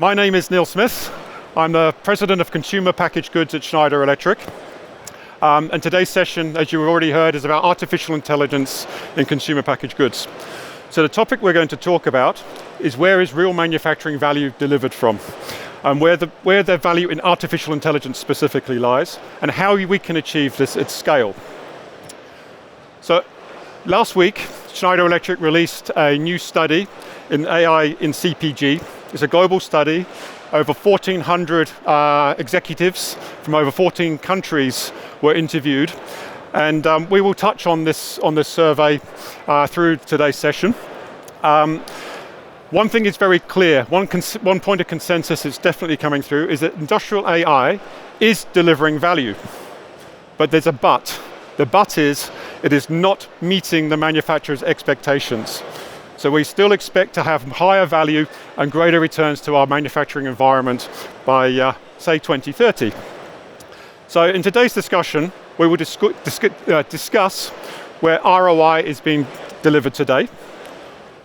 My name is Neil Smith. I'm the President of Consumer Packaged Goods at Schneider Electric. And today's session, as you already heard, is about artificial intelligence in consumer packaged goods. So the topic we're going to talk about is where is real manufacturing value delivered from, and where the value in artificial intelligence specifically lies, and how we can achieve this at scale. So last week, Schneider Electric released a new study in AI in CPG. It's a global study. Over 1,400 executives from over 14 countries were interviewed, and we will touch on this survey through today's session. One thing is very clear, one point of consensus that's definitely coming through is that industrial AI is delivering value, but there's a but. The but is, it is not meeting the manufacturer's expectations. So we still expect to have higher value and greater returns to our manufacturing environment by, say, 2030. So in today's discussion, we will discuss where ROI is being delivered today,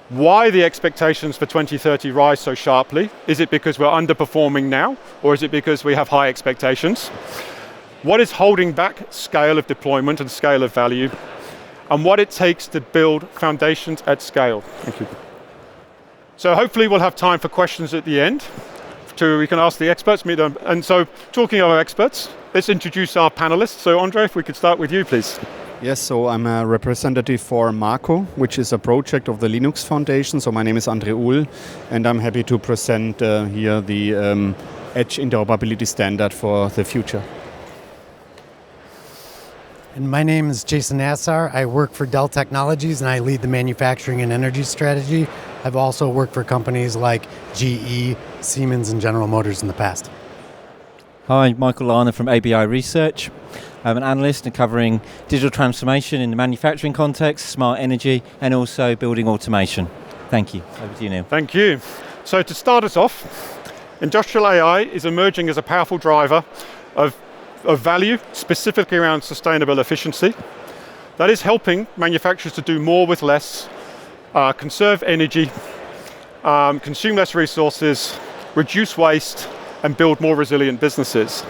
why the expectations for 2030 rise so sharply. Is it because we're underperforming now, or is it because we have high expectations? What is holding back scale of deployment and scale of value? And what it takes to build foundations at scale. Thank you. So hopefully we'll have time for questions at the end. We can ask the experts, meet them. And so talking of our experts, let's introduce our panelists. So Andre, if we could start with you, please. Yes, so I'm a representative for Marco, which is a project of the Linux Foundation. So my name is Andre Uhl, and I'm happy to present here the Edge interoperability standard for the future. And my name is Jason Nassar. I work for Dell Technologies and I lead the manufacturing and energy strategy. I've also worked for companies like GE, Siemens, and General Motors in the past. Hi, Michael Larner from ABI Research. I'm an analyst and covering digital transformation in the manufacturing context, smart energy, and also building automation. Thank you. Over to you, Neil. Thank you. So to start us off, industrial AI is emerging as a powerful driver of value, specifically around sustainable efficiency. That is helping manufacturers to do more with less, conserve energy, consume less resources, reduce waste, and build more resilient businesses.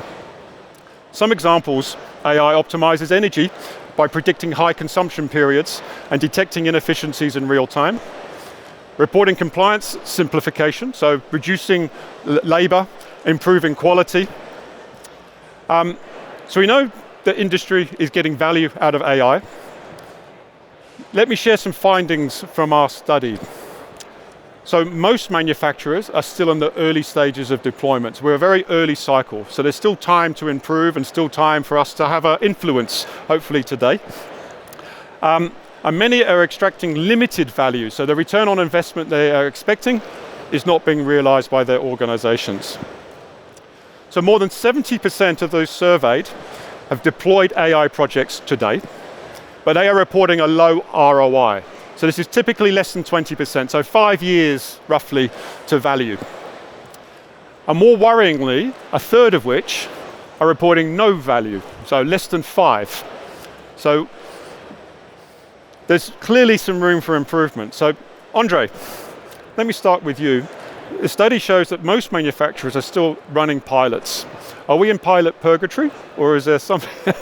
Some examples: AI optimizes energy by predicting high consumption periods and detecting inefficiencies in real time. Reporting compliance simplification, so reducing labor, improving quality. So we know the industry is getting value out of AI. Let me share some findings from our study. So most manufacturers are still in the early stages of deployment. We're a very early cycle, so there's still time to improve and still time for us to have an influence, hopefully today. And many are extracting limited value, so the return on investment they are expecting is not being realized by their organizations. So more than 70% of those surveyed have deployed AI projects today, but they are reporting a low ROI. So this is typically less than 20%, so 5 years roughly to value. And more worryingly, a third of which are reporting no value, so less than 5. So there's clearly some room for improvement. So Andre, let me start with you. The study shows that most manufacturers are still running pilots. Are we in pilot purgatory, or is there something?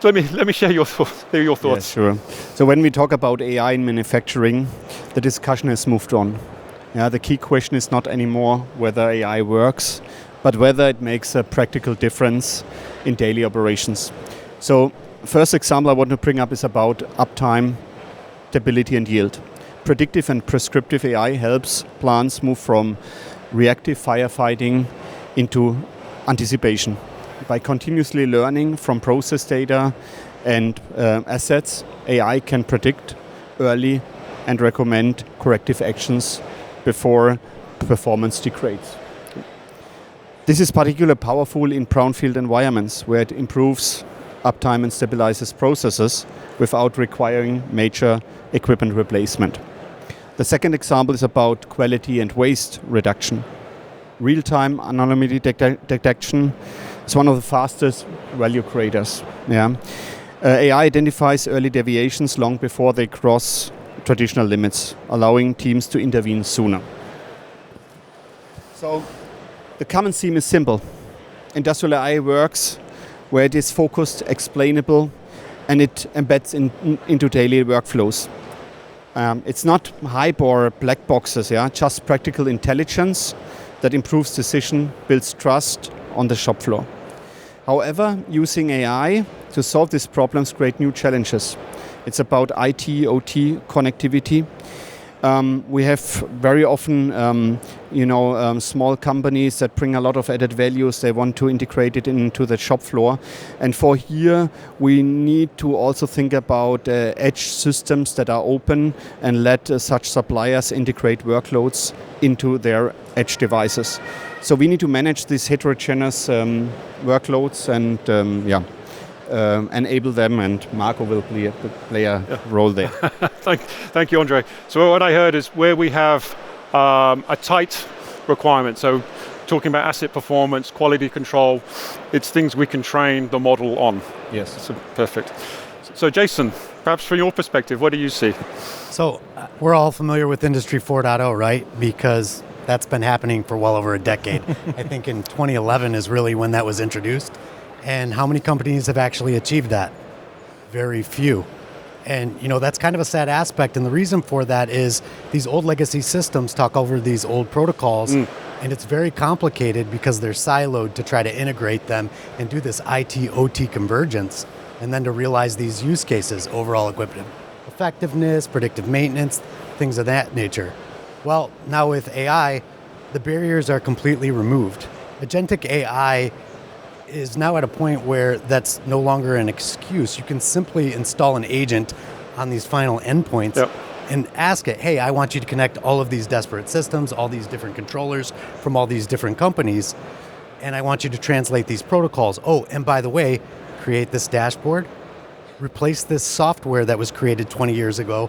let me share your thoughts. Yeah, sure. So when we talk about AI in manufacturing, the discussion has moved on. Yeah, the key question is not anymore whether AI works, but whether it makes a practical difference in daily operations. So first example I want to bring up is about uptime, stability, and yield. Predictive and prescriptive AI helps plants move from reactive firefighting into anticipation. By continuously learning from process data and assets, AI can predict early and recommend corrective actions before performance degrades. This is particularly powerful in brownfield environments where it improves uptime and stabilizes processes without requiring major equipment replacement. The second example is about quality and waste reduction. Real-time anomaly detection is one of the fastest value creators. Yeah. AI identifies early deviations long before they cross traditional limits, allowing teams to intervene sooner. So The common theme is simple. Industrial AI works where it is focused, explainable, and it embeds into daily workflows. It's not hype or black boxes, just practical intelligence that improves decision, builds trust on the shop floor. However, using AI to solve these problems create new challenges. It's about IT, OT, connectivity. We have very often, small companies that bring a lot of added values. They want to integrate it into the shop floor. And for here, we need to also think about edge systems that are open and let such suppliers integrate workloads into their edge devices. So we need to manage these heterogeneous workloads and enable them, and Marco will play a role there. Thank you, Andre. So what I heard is where we have a tight requirement, so talking about asset performance, quality control, it's things we can train the model on. Yes. So, perfect. So Jason, perhaps from your perspective, what do you see? So we're all familiar with Industry 4.0, right? Because that's been happening for well over a decade. I think in 2011 is really when that was introduced. And how many companies have actually achieved that? Very few. And that's kind of a sad aspect. And the reason for that is these old legacy systems talk over these old protocols. And it's very complicated because they're siloed to try to integrate them and do this IT-OT convergence. And then to realize these use cases, overall equipment effectiveness, predictive maintenance, things of that nature. Well, now with AI, the barriers are completely removed. Agentic AI is now at a point where that's no longer an excuse. You can simply install an agent on these final endpoints and ask it, hey, I want you to connect all of these disparate systems, all these different controllers from all these different companies, and I want you to translate these protocols. Oh, and by the way, create this dashboard, replace this software that was created 20 years ago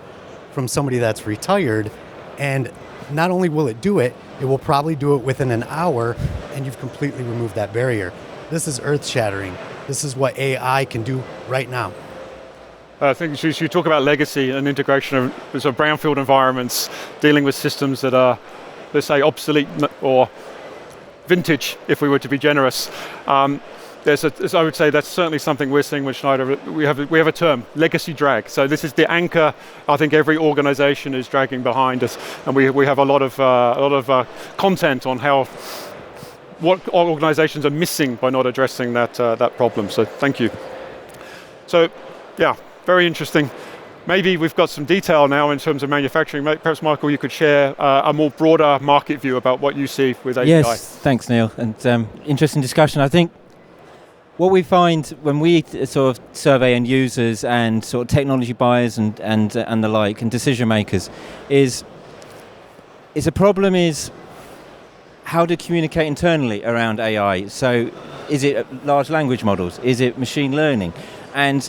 from somebody that's retired, and not only will it do it, it will probably do it within an hour, and you've completely removed that barrier. This is earth-shattering. This is what AI can do right now. I think you talk about legacy and integration of sort of brownfield environments, dealing with systems that are, let's say, obsolete or vintage, if we were to be generous. I would say that's certainly something we're seeing with Schneider. We have a term, legacy drag. So this is the anchor I think every organization is dragging behind us, and we have a lot of content on what organizations are missing by not addressing that problem. So thank you. So yeah, very interesting. Maybe we've got some detail now in terms of manufacturing. Perhaps, Michael, you could share a more broader market view about what you see with API. Yes, thanks, Neil. And interesting discussion. I think what we find when we sort of survey end users and sort of technology buyers and the like, and decision makers, is a problem is how to communicate internally around AI. So is it large language models? Is it machine learning? And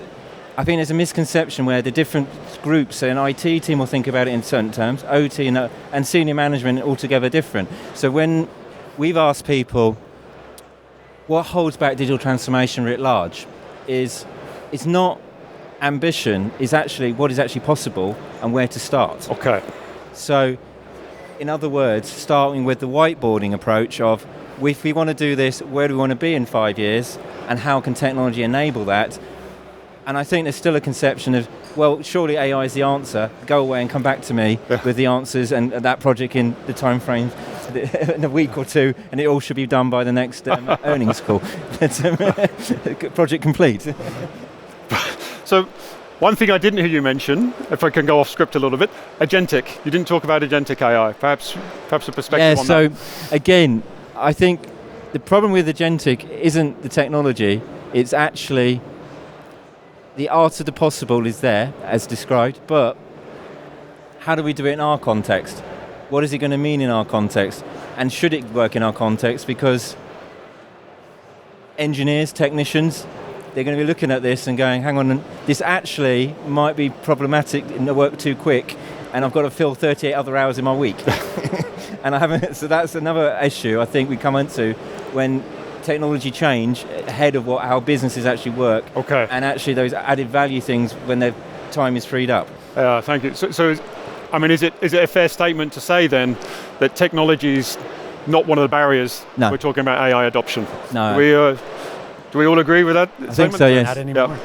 I think there's a misconception where the different groups, so an IT team will think about it in certain terms, OT and senior management altogether different. So when we've asked people, what holds back digital transformation writ large is it's not ambition, it's actually what is actually possible and where to start. Okay. So in other words, starting with the whiteboarding approach of if we want to do this, where do we want to be in 5 years and how can technology enable that? And I think there's still a conception of, well, surely AI is the answer. Go away and come back to me with the answers and that project in the time frame in a week or two, and it all should be done by the next earnings call. Project complete. So one thing I didn't hear you mention, if I can go off script a little bit, agentic. You didn't talk about agentic AI. Perhaps a perspective on that. Yeah, so again, I think the problem with agentic isn't the technology, it's actually the art of the possible is there, as described, but how do we do it in our context? What is it going to mean in our context? And should it work in our context? Because engineers, technicians, they're going to be looking at this and going, hang on, this actually might be problematic in the work too quick, and I've got to fill 38 other hours in my week. And I haven't, so that's another issue I think we come into when technology change ahead of how businesses actually work, and actually those added value things when their time is freed up. Thank you. So I mean, is it a fair statement to say then that technologies not one of the barriers. No. We're talking about AI adoption. No. Do we all agree with that? I think so, yes. Not anymore. Yeah.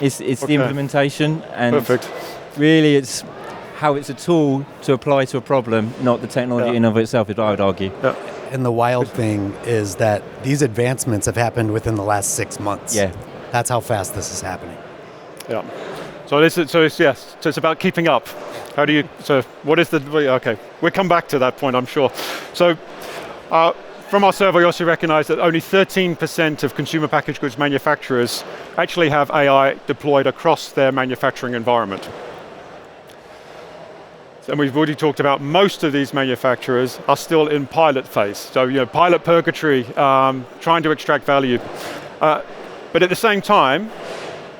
It's Okay. the implementation, and Perfect. really it's how it's a tool to apply to a problem, not the technology Yeah. in and of itself, I would argue. Yeah. And the wild thing is that these advancements have happened within the last 6 months. Yeah. That's how fast this is happening. Yeah. So it's about keeping up. How do you? So what is the? Okay, we'll come back to that point, I'm sure. So. From our survey, we also recognize that only 13% of consumer packaged goods manufacturers actually have AI deployed across their manufacturing environment. And we've already talked about most of these manufacturers are still in pilot phase. So, pilot purgatory, trying to extract value. But at the same time,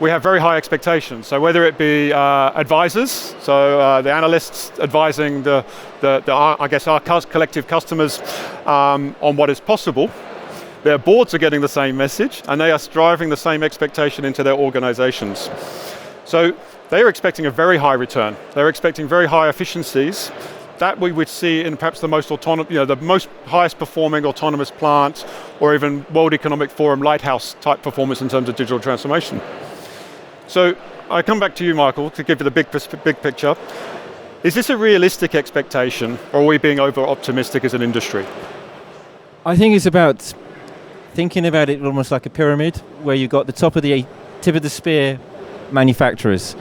we have very high expectations. So whether it be advisors, so the analysts advising our collective customers on what is possible, their boards are getting the same message, and they are driving the same expectation into their organizations. So they are expecting a very high return. They're expecting very high efficiencies that we would see in perhaps the most the most highest performing autonomous plant, or even World Economic Forum lighthouse type performance in terms of digital transformation. So I come back to you, Michael, to give you the big picture. Is this a realistic expectation, or are we being over-optimistic as an industry? I think it's about thinking about it almost like a pyramid, where you've got the tip of the spear manufacturers,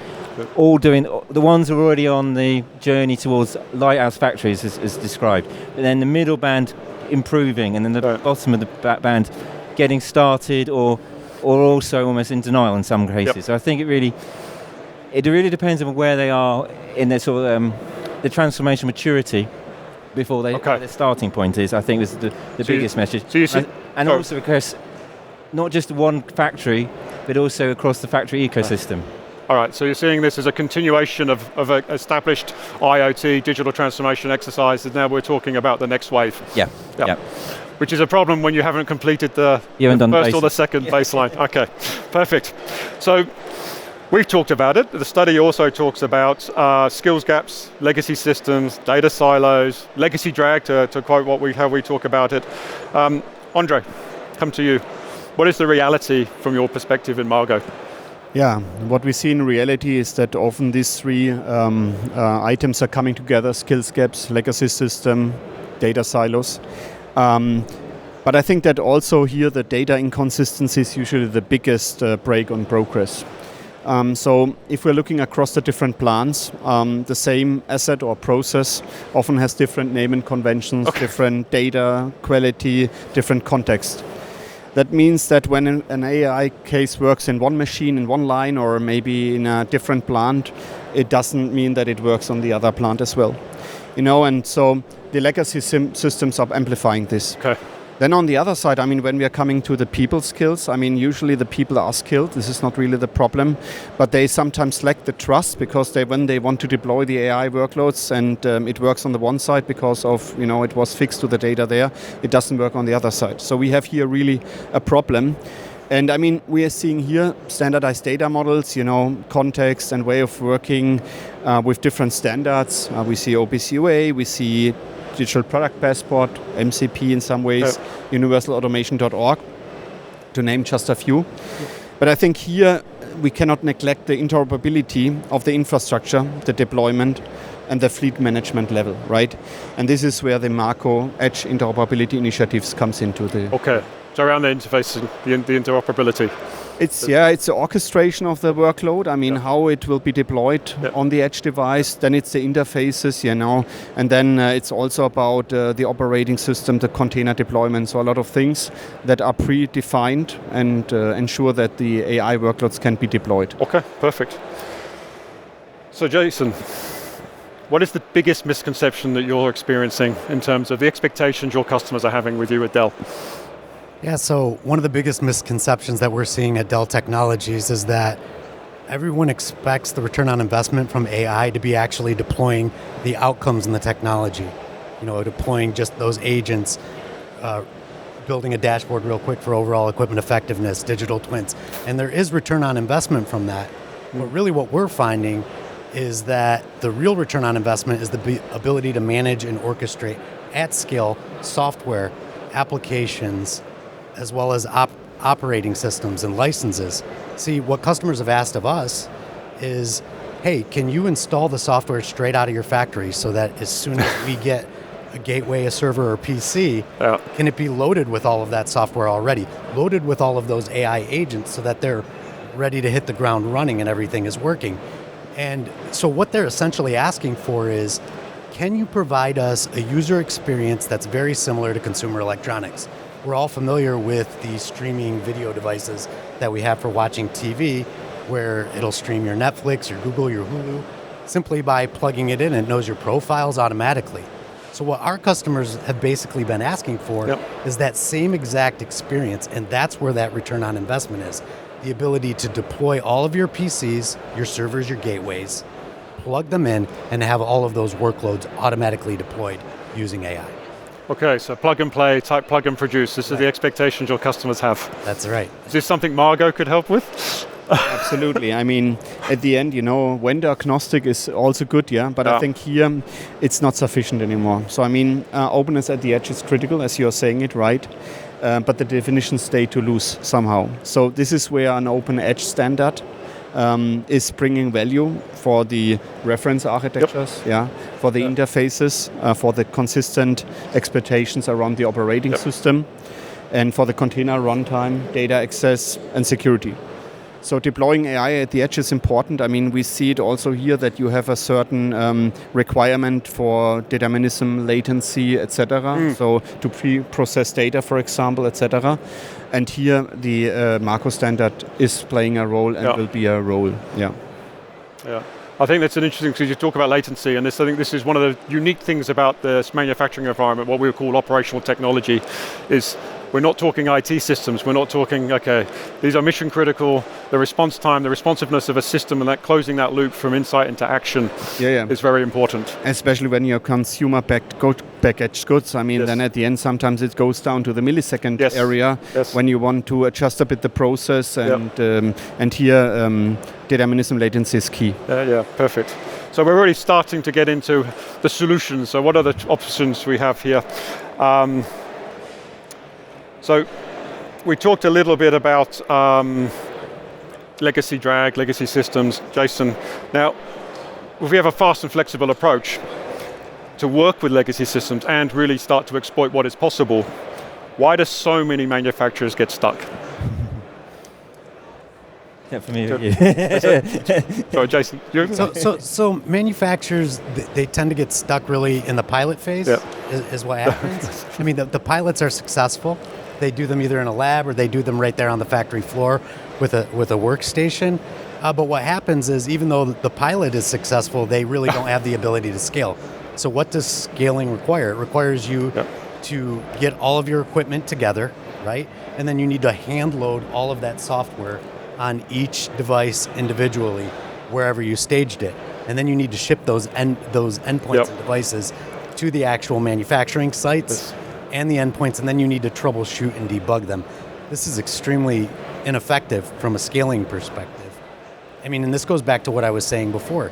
all doing, the ones who are already on the journey towards lighthouse factories as described, but then the middle band improving, and then the bottom of the band getting started or also almost in denial in some cases. Yep. So I think it really depends on where they are in their sort of the transformation maturity before their starting point is. I think was the biggest message. So you see, and also because not just one factory, but also across the factory ecosystem. All right, so you're seeing this as a continuation of an established IoT digital transformation exercise, and now we're talking about the next wave. Yeah. Which is a problem when you haven't completed the first or the second baseline. Okay, perfect. So we've talked about it. The study also talks about skills gaps, legacy systems, data silos, legacy drag, to quote how we talk about it. Andre, come to you. What is the reality from your perspective in Margo? Yeah, what we see in reality is that often these three items are coming together: skills gaps, legacy system, data silos. But I think that also here the data inconsistency is usually the biggest break on progress. So if we're looking across the different plants, the same asset or process often has different naming conventions, different data quality, different context. That means that when an AI case works in one machine, in one line, or maybe in a different plant, it doesn't mean that it works on the other plant as well. And so the legacy systems are amplifying this. Okay. Then on the other side, when we are coming to the people skills, usually the people are skilled. This is not really the problem, but they sometimes lack the trust because when they want to deploy the AI workloads and it works on the one side because of, it was fixed to the data there, it doesn't work on the other side. So we have here really a problem. And we are seeing here standardized data models, context and way of working with different standards. We see OPC-UA, we see Digital Product Passport, MCP in some ways, universalautomation.org, to name just a few. But I think here we cannot neglect the interoperability of the infrastructure, the deployment, and the fleet management level, right? And this is where the Marco Edge interoperability initiatives comes into the... Okay, so around the interfacing, the interoperability. It's the orchestration of the workload. How it will be deployed on the edge device. Then it's the interfaces, and then it's also about the operating system, the container deployment. So a lot of things that are predefined and ensure that the AI workloads can be deployed. Okay, perfect. So Jason, what is the biggest misconception that you're experiencing in terms of the expectations your customers are having with you at Dell? Yeah, so one of the biggest misconceptions that we're seeing at Dell Technologies is that everyone expects the return on investment from AI to be actually deploying the outcomes in the technology. Deploying just those agents, building a dashboard real quick for overall equipment effectiveness, digital twins. And there is return on investment from that. But really what we're finding is that the real return on investment is the ability to manage and orchestrate at scale software, applications, as well as operating systems and licenses. See, what customers have asked of us is, hey, can you install the software straight out of your factory so that as soon as we get a gateway, a server, or PC, can it be loaded with all of that software already, loaded with all of those AI agents so that they're ready to hit the ground running and everything is working? And so what they're essentially asking for is, can you provide us a user experience that's very similar to consumer electronics? We're all familiar with the streaming video devices that we have for watching TV, where it'll stream your Netflix, your Google, your Hulu. Simply by plugging it in, it knows your profiles automatically. So what our customers have basically been asking for is that same exact experience, and that's where that return on investment is. The ability to deploy all of your PCs, your servers, your gateways, plug them in, and have all of those workloads automatically deployed using AI. Okay, so plug and play, type plug and produce. This is the expectations your customers have. That's right. Is this something Margot could help with? Absolutely. I mean, at the end, vendor agnostic is also good, but I think here it's not sufficient anymore. So I mean, openness at the edge is critical, as you're saying it, right? But the definitions stay too loose somehow. So this is where an open edge standard is bringing value for the reference architectures, for the interfaces, for the consistent expectations around the operating system, and for the container runtime, data access, and security. So deploying AI at the edge is important. I mean, we see it also here that you have a certain requirement for determinism, latency, etc. So to pre-process data, for example, etc. And here the Marco standard is playing a role and will be a role. Yeah. I think that's an interesting, because you talk about latency, and I think this is one of the unique things about this manufacturing environment, what we would call operational technology, is we're not talking IT systems, we're not talking, these are mission critical, the response time, the responsiveness of a system, and that closing that loop from insight into action is very important. Especially when you're consumer-backed packaged goods, I mean, then at the end, sometimes it goes down to the millisecond area when you want to adjust a bit the process, and here determinism latency is key. Perfect. So we're already starting to get into the solutions. So what are the options we have here? So we talked a little bit about legacy drag, legacy systems, Jason. Now, if we have a fast and flexible approach to work with legacy systems and really start to exploit what is possible, why do so many manufacturers get stuck? For me, Sorry, Jason. So manufacturers, they tend to get stuck really in the pilot phase, is what happens. I mean, the pilots are successful. They do them either in a lab or they do them right there on the factory floor with a workstation. But what happens is, even though the pilot is successful, they really don't have the ability to scale. So what does scaling require? It requires you to get all of your equipment together, right? And then you need to hand load all of that software on each device individually, wherever you staged it. And then you need to ship those endpoints and devices to the actual manufacturing sites and the endpoints, and then you need to troubleshoot and debug them. This is extremely ineffective from a scaling perspective. I mean, and this goes back to what I was saying before.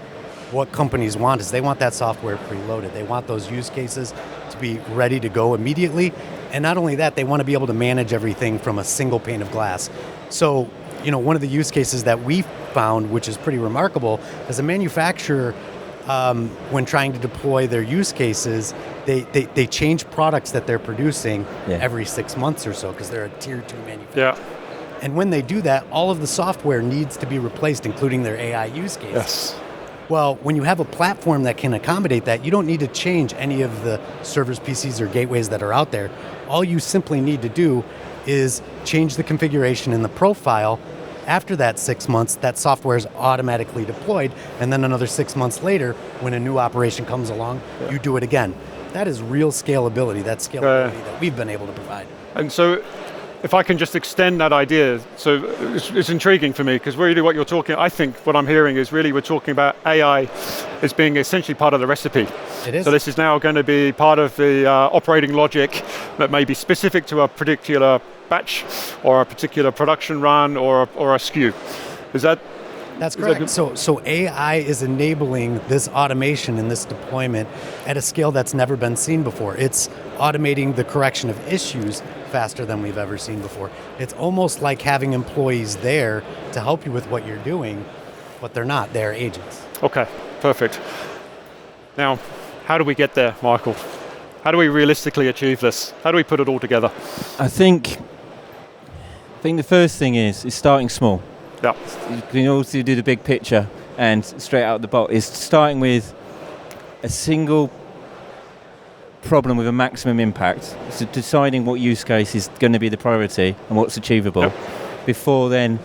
What companies want is they want that software preloaded. They want those use cases to be ready to go immediately. And not only that, they want to be able to manage everything from a single pane of glass. So, one of the use cases that we found, which is pretty remarkable, as a manufacturer, when trying to deploy their use cases, they change products that they're producing every 6 months or so, because they're a tier 2 manufacturer. And when they do that, all of the software needs to be replaced, including their AI use cases. Well, when you have a platform that can accommodate that, you don't need to change any of the servers, PCs, or gateways that are out there. All you simply need to do is change the configuration in the profile. After that 6 months, that software is automatically deployed, and then another 6 months later, when a new operation comes along, you do it again. That is real scalability. That's scalability that we've been able to provide. And so, if I can just extend that idea, so it's intriguing for me, because really what you're talking, I think what I'm hearing is really we're talking about AI as being essentially part of the recipe. It is. So this is now going to be part of the operating logic that may be specific to a particular batch or a particular production run or a SKU. Is that That's Is that correct. So AI is enabling this automation and this deployment at a scale that's never been seen before. It's automating the correction of issues faster than we've ever seen before. It's almost like having employees there to help you with what you're doing, but they're not, they're agents. Okay, perfect. Now, how do we get there, Michael? How do we realistically achieve this? How do we put it all together? I think the first thing is starting small. Yeah. You can also do the big picture and straight out the box. Is starting with a single problem with a maximum impact. So deciding what use case is going to be the priority and what's achievable. Yep. Before then,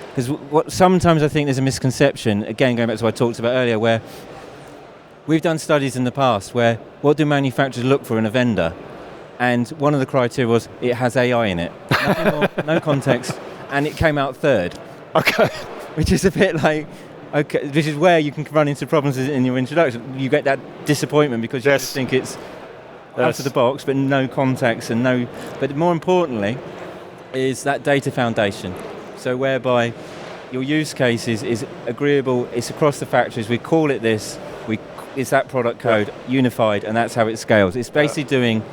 because what sometimes I think there's a misconception, again going back to what I talked about earlier, where we've done studies in the past where what do manufacturers look for in a vendor? And one of the criteria was it has AI in it. Nothing more, no context, and it came out third. Okay. Which is a bit like, okay, this is where you can run into problems in your introduction. You get that disappointment because you just think it's out of the box, but no context and no. But more importantly, is that data foundation. So whereby your use case is agreeable, it's across the factories, we call it this, it's that product code, unified, and that's how it scales. It's basically doing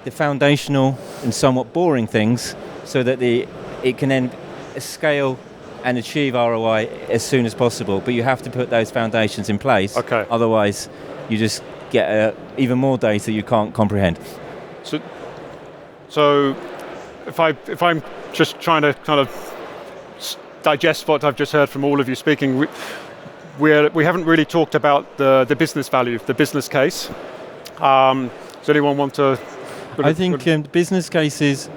the foundational and somewhat boring things so that it can then scale and achieve ROI as soon as possible, but you have to put those foundations in place. Okay. Otherwise, you just get even more data you can't comprehend. So if I'm just trying to kind of digest what I've just heard from all of you speaking, we haven't really talked about the business value, the business case. Does anyone want to? I think business cases.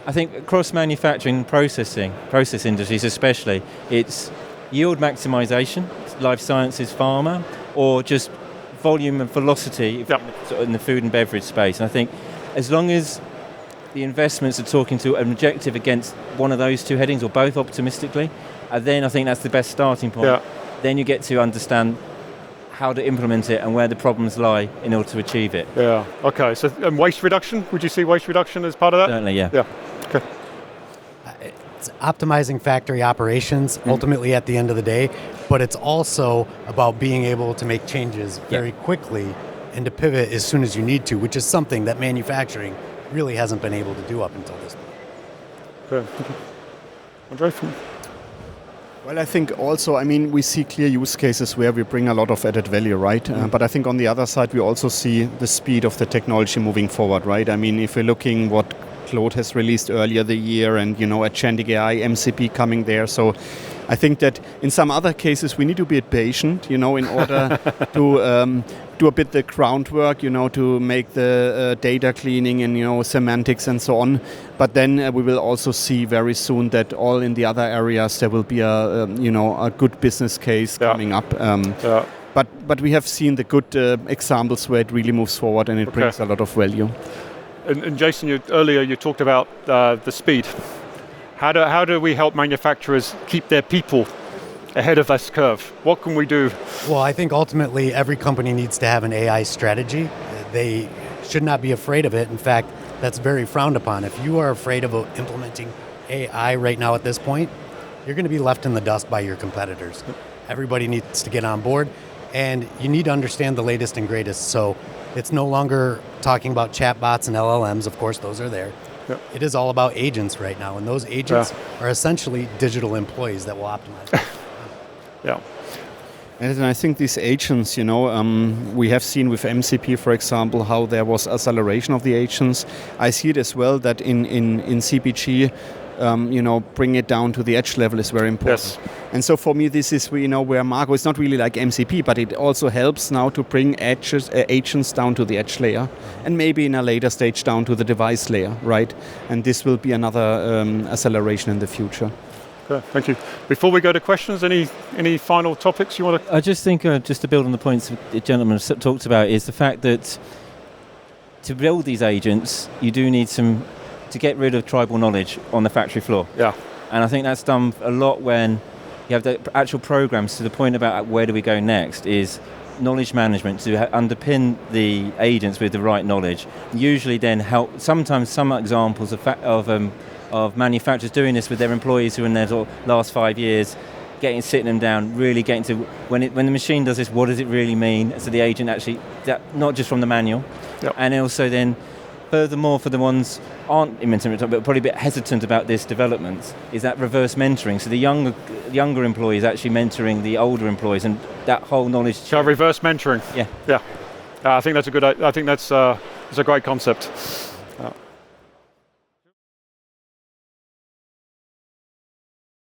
I think across manufacturing and process industries especially, it's yield maximization, life sciences, pharma, or just volume and velocity in the food and beverage space. And I think as long as the investments are talking to an objective against one of those two headings or both optimistically, then I think that's the best starting point. Yeah. Then you get to understand how to implement it and where the problems lie in order to achieve it. Yeah, okay. So waste reduction, would you see waste reduction as part of that? Certainly, yeah. Yeah, okay. It's optimizing factory operations ultimately at the end of the day, but it's also about being able to make changes very quickly and to pivot as soon as you need to, which is something that manufacturing really hasn't been able to do up until this point. Okay. Andre? Well, I think also, we see clear use cases where we bring a lot of added value, right? But I think on the other side, we also see the speed of the technology moving forward, right? If we're looking what Claude has released earlier the year and, agentic AI, MCP coming there. So I think that in some other cases, we need to be patient, in order to do a bit the groundwork, to make the data cleaning and, semantics and so on. But then we will also see very soon that all in the other areas, there will be a good business case coming up. But we have seen the good examples where it really moves forward and it brings a lot of value. And Jason, earlier you talked about the speed. How do we help manufacturers keep their people ahead of this curve? What can we do? Well, I think ultimately every company needs to have an AI strategy. They should not be afraid of it. In fact, that's very frowned upon. If you are afraid of implementing AI right now at this point, you're going to be left in the dust by your competitors. Everybody needs to get on board, and you need to understand the latest and greatest. So it's no longer talking about chatbots and LLMs. Of course, those are there. Yep. It is all about agents right now, and those agents are essentially digital employees that will optimize. Yeah. And I think these agents, we have seen with MCP, for example, how there was acceleration of the agents. I see it as well that in CPG, bring it down to the edge level is very important. Yes. And so for me, this is where Marco is not really like MCP, but it also helps now to bring agents down to the edge layer, and maybe in a later stage down to the device layer, right? And this will be another acceleration in the future. Okay, thank you. Before we go to questions, any final topics you want to? I just think, just to build on the points the gentleman talked about, is the fact that to build these agents, you do need to get rid of tribal knowledge on the factory floor. Yeah. And I think that's done a lot when you have the actual programs. To the point about where do we go next is knowledge management to underpin the agents with the right knowledge. Usually then help, sometimes some examples of manufacturers doing this with their employees who are in their last 5 years, sitting them down, really getting to when the machine does this, what does it really mean? So the agent actually, not just from the manual, and also then, furthermore, for the ones aren't implementing it, but probably a bit hesitant about this development, is that reverse mentoring. So the younger employees actually mentoring the older employees, and that whole knowledge. So reverse mentoring. Yeah. Yeah. I think that's a great concept.